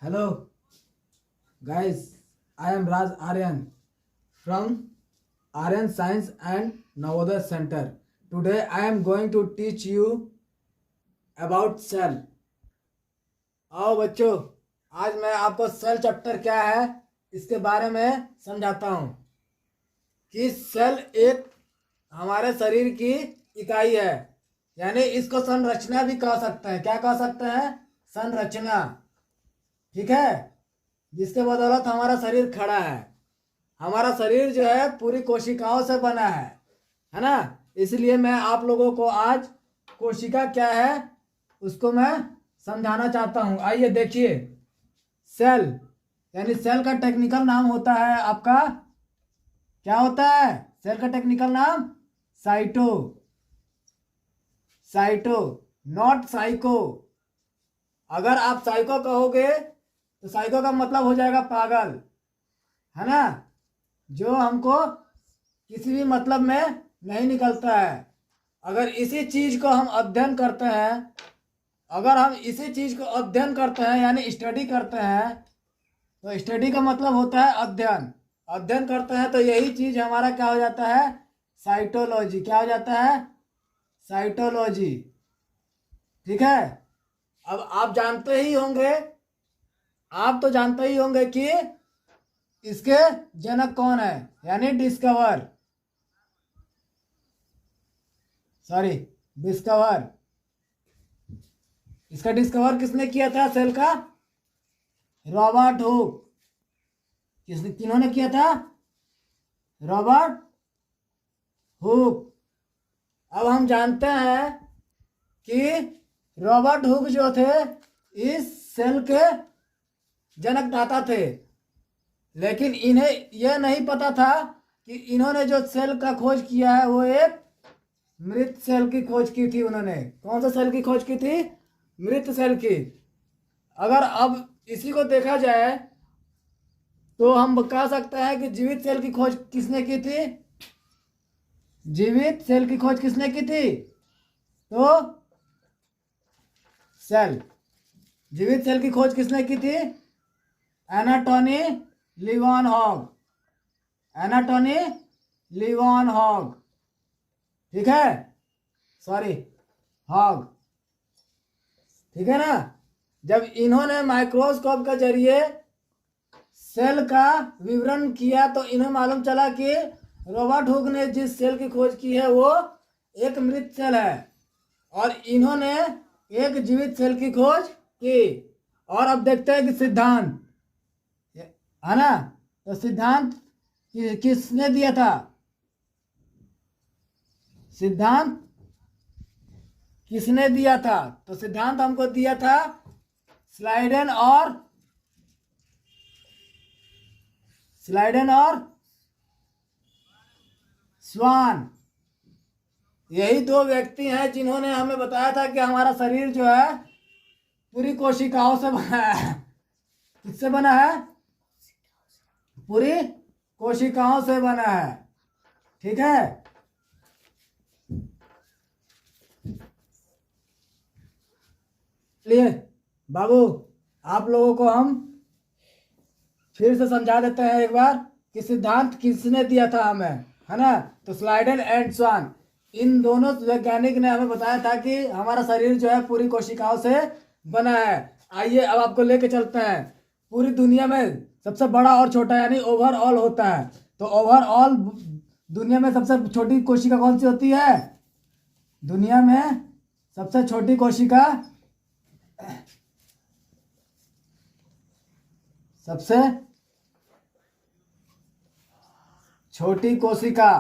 Hello, guys. I am Raj Aryan from Aryan Science and Navodaya Center. Today, I am going to teach you about cell. आओ बच्चों, आज मैं आपको cell chapter क्या है इसके बारे में समझाता हूँ कि सेल एक हमारे शरीर की इकाई है, यानी इसको संरचना भी कह सकते हैं। क्या कह सकते हैं? संरचना। ठीक है, जिसके बदौलत हमारा शरीर खड़ा है। हमारा शरीर जो है पूरी कोशिकाओं से बना है ना। इसलिए मैं आप लोगों को आज कोशिका क्या है उसको मैं समझाना चाहता हूँ। आइए देखिए, सेल यानी सेल का टेक्निकल नाम होता है आपका, क्या होता है सेल का टेक्निकल नाम? साइटो। Cyto, not psycho. अगर आप साइको कहोगे तो साइको का मतलब हो जाएगा पागल, है ना, जो हमको किसी भी मतलब में नहीं निकलता है। अगर इसी चीज को हम अध्ययन करते हैं, अगर हम इसी चीज को अध्ययन करते हैं यानी स्टडी करते हैं, तो स्टडी का मतलब होता है अध्ययन। अध्ययन करते हैं तो यही चीज हमारा क्या हो जाता है? साइटोलॉजी। क्या हो जाता है? साइटोलॉजी। ठीक है। अब आप जानते ही होंगे, आप तो जानते ही होंगे कि इसके जनक कौन है, यानी डिस्कवर डिस्कवर। इसका डिस्कवर किसने किया था सेल का? Robert Hooke. किन्होंने किया था? Robert Hooke. अब हम जानते हैं कि रॉबर्ट हुक जो थे इस सेल के जनक दाता थे, लेकिन इन्हें यह नहीं पता था कि इन्होंने जो सेल का खोज किया है वो एक मृत सेल की खोज की थी। उन्होंने कौन सा सेल की खोज की थी? मृत सेल की। अगर अब इसी को देखा जाए तो हम कह सकते हैं कि जीवित सेल की खोज किसने की थी? जीवित सेल की खोज किसने की थी? तो सेल, जीवित सेल की खोज किसने की थी? एनाटोनी लीवानहॉग। एनाटोनी लीवानहॉग। ठीक है, हॉग। ठीक है ना। जब इन्होंने माइक्रोस्कोप के जरिए सेल का विवरण किया तो इन्हें मालूम चला कि रॉबर्ट हुक ने जिस सेल की खोज की है वो एक मृत सेल है, और इन्होंने एक जीवित सेल की खोज की। और अब देखते हैं कि सिद्धांत है ना, तो सिद्धांत किसने दिया था? सिद्धांत किसने दिया था? तो सिद्धांत हमको दिया था स्लाइडेन और स्वान। यही दो व्यक्ति हैं जिन्होंने हमें बताया था कि हमारा शरीर जो है पूरी कोशिकाओं से बना है। किससे बना है? पूरी कोशिकाओं से बना है। ठीक है। चलिए बाबू, आप लोगों को हम फिर से समझा देते हैं एक बार कि सिद्धांत किसने दिया था हमें, है ना। तो स्लाइडेन एंड स्वान, इन दोनों वैज्ञानिक ने हमें बताया था कि हमारा शरीर जो है पूरी कोशिकाओं से बना है। आइए अब आपको लेके चलते हैं। पूरी दुनिया में सबसे बड़ा और छोटा यानी ओवरऑल होता है, तो ओवरऑल दुनिया में सबसे छोटी कोशिका कौन सी होती है? दुनिया में सबसे छोटी कोशिका, सबसे छोटी कोशिका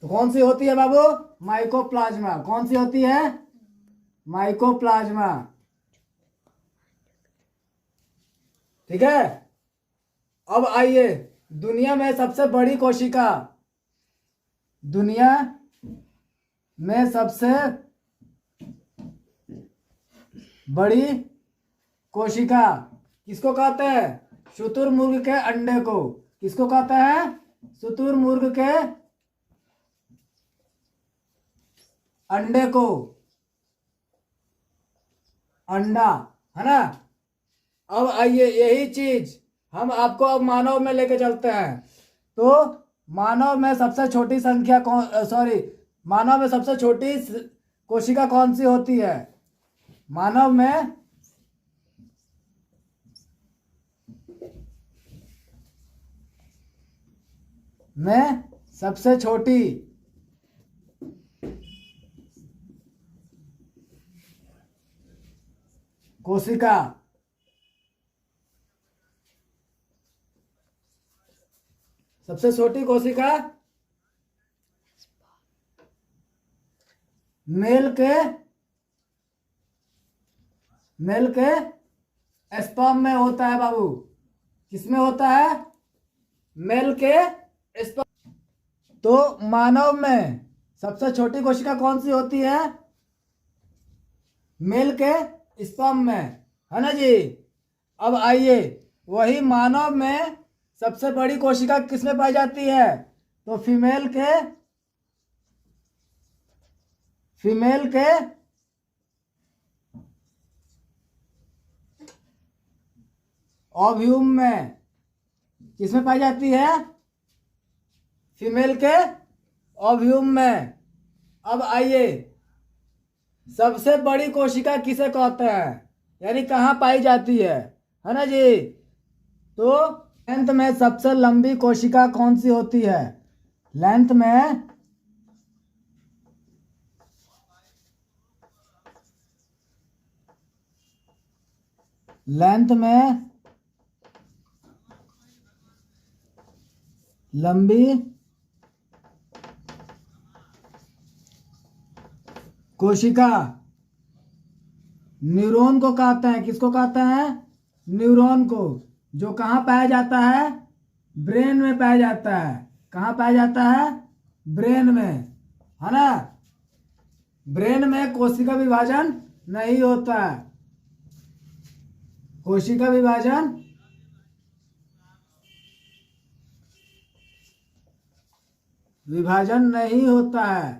तो कौन सी होती है बाबू? माइकोप्लाज्मा। कौन सी होती है? माइकोप्लाज्मा। ठीक है। अब आइए, दुनिया में सबसे बड़ी कोशिका, दुनिया में सबसे बड़ी कोशिका किसको कहते हैं? शुतुरमुर्ग के अंडे को। किसको कहते हैं? शुतुरमुर्ग के अंडे को। अंडा, है ना। अब आइए यही चीज हम आपको अब मानव में लेके चलते हैं। तो मानव में सबसे छोटी संख्या मानव में सबसे छोटी कोशिका कौन सी होती है? मानव में सबसे छोटी कोशिका सबसे छोटी कोशिका मेल के स्पर्म में होता है बाबू। किसमें होता है? मेल के स्पर्म। तो मानव में सबसे छोटी कोशिका कौन सी होती है? मेल के स्पर्म में, है ना जी। अब आइए वही मानव में सबसे बड़ी कोशिका किसमें पाई जाती है? तो फीमेल के ओव्यूम में। किसमें पाई जाती है? फीमेल के ओव्यूम में। अब आइए सबसे बड़ी कोशिका किसे कहते हैं, यानी कहाँ पाई जाती है ना जी। तो लेंथ में सबसे लंबी कोशिका कौन सी होती है? लेंथ में लंबी कोशिका न्यूरॉन को कहते हैं। किसको कहते हैं? न्यूरॉन को। जो कहाँ पाया जाता है? ब्रेन में पाया जाता है। कहाँ पाया जाता है? ब्रेन में, है ना। ब्रेन में कोशिका विभाजन नहीं होता है। कोशिका विभाजन नहीं होता है,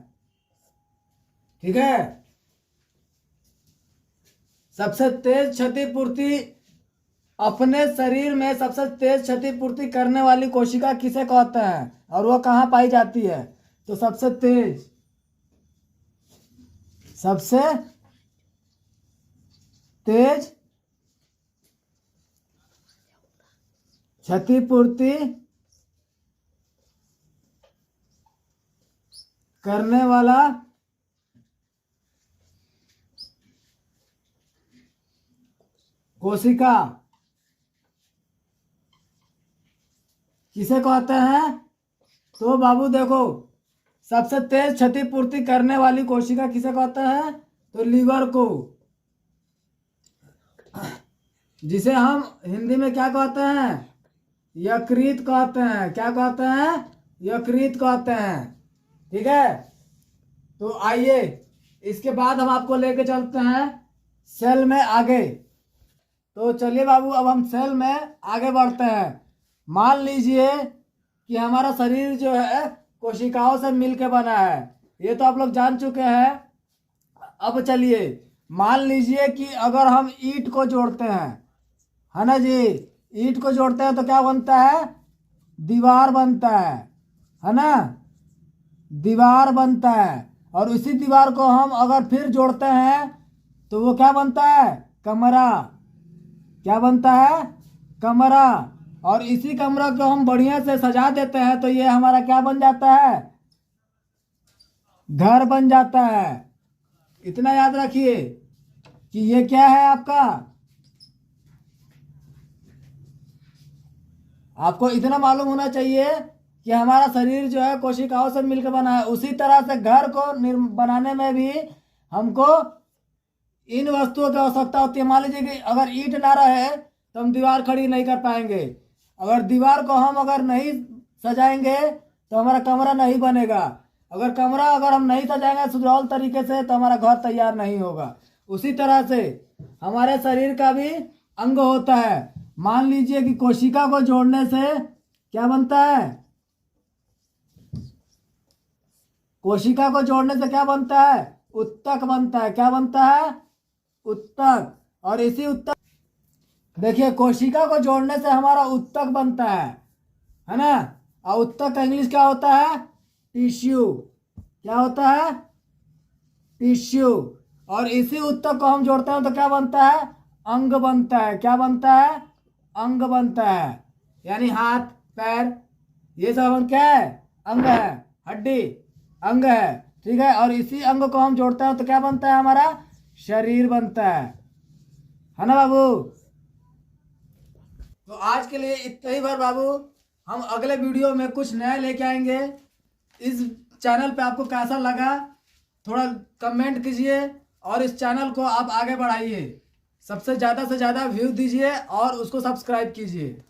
ठीक है। सबसे तेज क्षतिपूर्ति अपने शरीर में सबसे तेज क्षतिपूर्ति करने वाली कोशिका किसे कहते हैं और वो कहाँ पाई जाती है? तो सबसे तेज क्षतिपूर्ति करने वाला कोशिका किसे कहते हैं? तो बाबू देखो, सबसे तेज क्षतिपूर्ति करने वाली कोशिका किसे कहते हैं? तो लीवर को, जिसे हम हिंदी में क्या कहते हैं? यकृत कहते हैं। क्या कहते हैं? यकृत कहते हैं, ठीक है। तो आइए इसके बाद हम आपको लेके चलते हैं सेल में आगे। तो चलिए बाबू अब हम सेल में आगे बढ़ते हैं। मान लीजिए कि हमारा शरीर जो है कोशिकाओं से मिलके बना है, ये तो आप लोग जान चुके हैं। अब चलिए मान लीजिए कि अगर हम ईंट को जोड़ते हैं, है ना जी। ईंट को जोड़ते हैं तो क्या बनता है? दीवार बनता है ना। दीवार बनता है और उसी दीवार को हम अगर फिर जोड़ते हैं तो वो क्या बनता है? कमरा। क्या बनता है? कमरा। और इसी कमरा को हम बढ़िया से सजा देते हैं तो ये हमारा क्या बन जाता है? घर बन जाता है। इतना याद रखिए कि ये क्या है आपका। आपको इतना मालूम होना चाहिए कि हमारा शरीर जो है कोशिकाओं से मिलकर बना है। उसी तरह से घर को बनाने में भी हमको इन वस्तुओं की आवश्यकता होती है। मान लीजिए कि अगर ईंट ना रहे तो हम दीवार खड़ी नहीं कर पाएंगे। अगर दीवार को हम अगर नहीं सजाएंगे तो हमारा कमरा नहीं बनेगा। अगर हम नहीं सजाएंगे सुडौल तरीके से तो हमारा घर तैयार नहीं होगा। उसी तरह से हमारे शरीर का भी अंग होता है। मान लीजिए कि कोशिका को जोड़ने से क्या बनता है? कोशिका को जोड़ने से क्या बनता है? उत्तक बनता है। क्या बनता है? उत्तक, और इसी उत्तक, देखिए कोशिका को जोड़ने से हमारा उत्तक बनता है ना। और उत्तक का इंग्लिश क्या होता है? टिश्यू। क्या होता है? टिश्यू। और इसी उत्तक को हम जोड़ते हैं तो क्या बनता है? अंग बनता है। क्या बनता है? अंग बनता है। यानी हाथ, पैर, ये सब हम क्या है? अंग है। हड्डी अंग है, ठीक है। और इसी अंग को हम जोड़ते हैं तो क्या बनता है? हमारा शरीर बनता है ना बाबू। तो आज के लिए इतना ही बार बाबू। हम अगले वीडियो में कुछ नया लेके आएंगे। इस चैनल पे आपको कैसा लगा थोड़ा कमेंट कीजिए, और इस चैनल को आप आगे बढ़ाइए, सबसे ज़्यादा से ज़्यादा व्यू दीजिए और उसको सब्सक्राइब कीजिए।